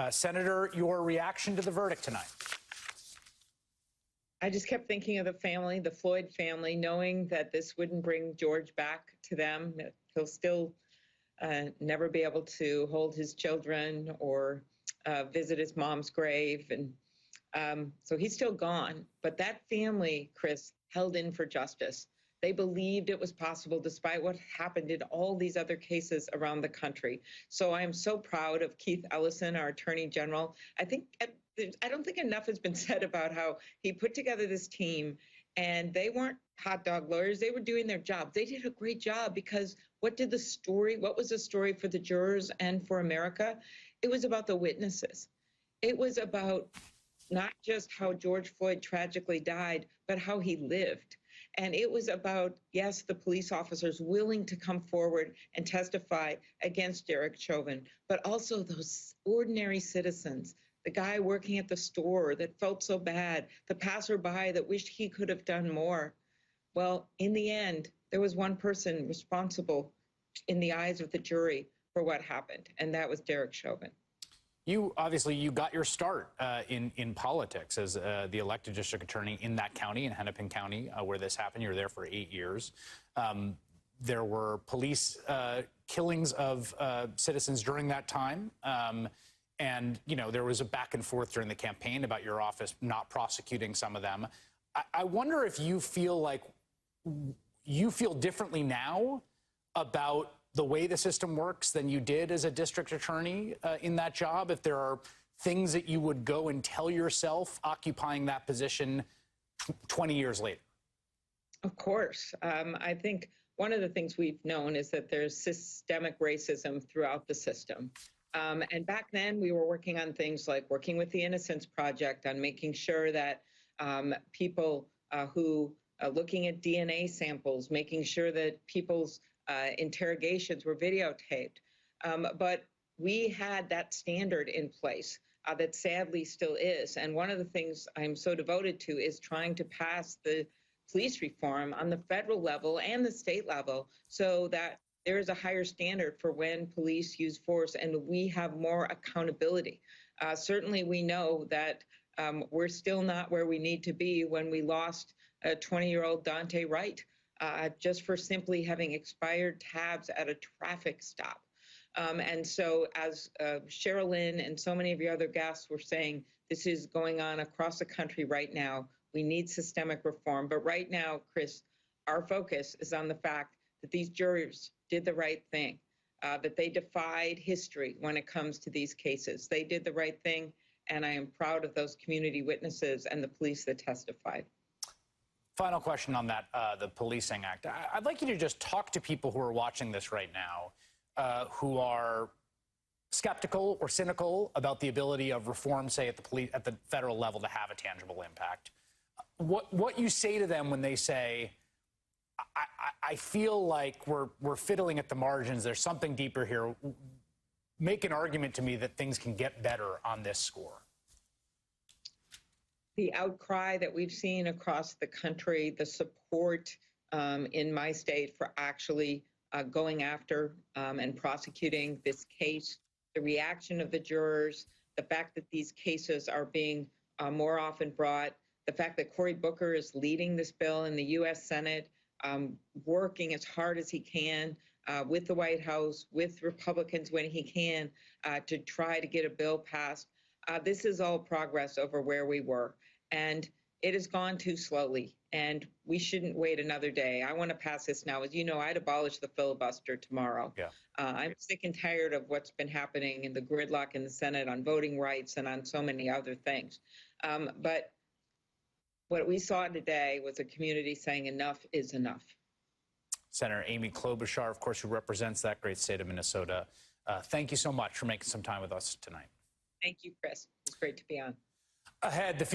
Senator, your reaction to the verdict tonight? I just kept thinking of the family, the Floyd family, knowing that this wouldn't bring George back to them. He'll still never be able to hold his children or visit his mom's grave. And so he's still gone. But that family, Chris, held in for justice. They believed it was possible despite what happened in all these other cases around the country. So I am so proud of Keith Ellison, our Attorney General. I don't think enough has been said about how he put together this team, and they weren't hot dog lawyers. They were doing their job. They did a great job because what was the story for the jurors and for America? It was about the witnesses. It was about not just how George Floyd tragically died, but how he lived. And it was about, yes, the police officers willing to come forward and testify against Derek Chauvin, but also those ordinary citizens, the guy working at the store that felt so bad, the passerby that wished he could have done more. Well, in the end, there was one person responsible in the eyes of the jury for what happened, and that was Derek Chauvin. You got your start in politics as the elected district attorney in that county, in Hennepin County, where this happened. You were there for 8 years. There were police killings of citizens during that time. And, you know, there was a back and forth during the campaign about your office not prosecuting some of them. I wonder if you feel differently now about the way the system works than you did as a district attorney in that job, if there are things that you would go and tell yourself occupying that position 20 years later. Of course. I think one of the things we've known is that there's systemic racism throughout the system. And back then we were working on things like working with the Innocence Project on making sure that people who looking at DNA samples, making sure that people's interrogations were videotaped. But we had that standard in place that sadly still is. And one of the things I'm so devoted to is trying to pass the police reform on the federal level and the state level so that there is a higher standard for when police use force and we have more accountability. Certainly we know that we're still not where we need to be when we lost a 20-year-old Dante Wright. Just for simply having expired tabs at a traffic stop. And so as Sherilyn and so many of your other guests were saying, this is going on across the country right now. We need systemic reform. But right now, Chris, our focus is on the fact that these jurors did the right thing, that they defied history when it comes to these cases. They did the right thing, and I am proud of those community witnesses and the police that testified. Final question on that, the Policing Act. I'd like you to just talk to people who are watching this right now, who are skeptical or cynical about the ability of reform, say, at the federal level to have a tangible impact. What you say to them when they say, I feel like we're fiddling at the margins, there's something deeper here. Make an argument to me that things can get better on this score. The outcry that we've seen across the country, the support in my state for actually going after and prosecuting this case, the reaction of the jurors, the fact that these cases are being more often brought, the fact that Cory Booker is leading this bill in the U.S. Senate, working as hard as he can with the White House, with Republicans when he can, to try to get a bill passed. This is all progress over where we were, and it has gone too slowly, and we shouldn't wait another day. I want to pass this now. As you know, I'd abolish the filibuster tomorrow. Yeah. I'm sick and tired of what's been happening in the gridlock in the Senate on voting rights and on so many other things. But what we saw today was a community saying enough is enough. Senator Amy Klobuchar, of course, who represents that great state of Minnesota. Thank you so much for making some time with us tonight. Thank you, Chris. It's great to be on. Ahead, the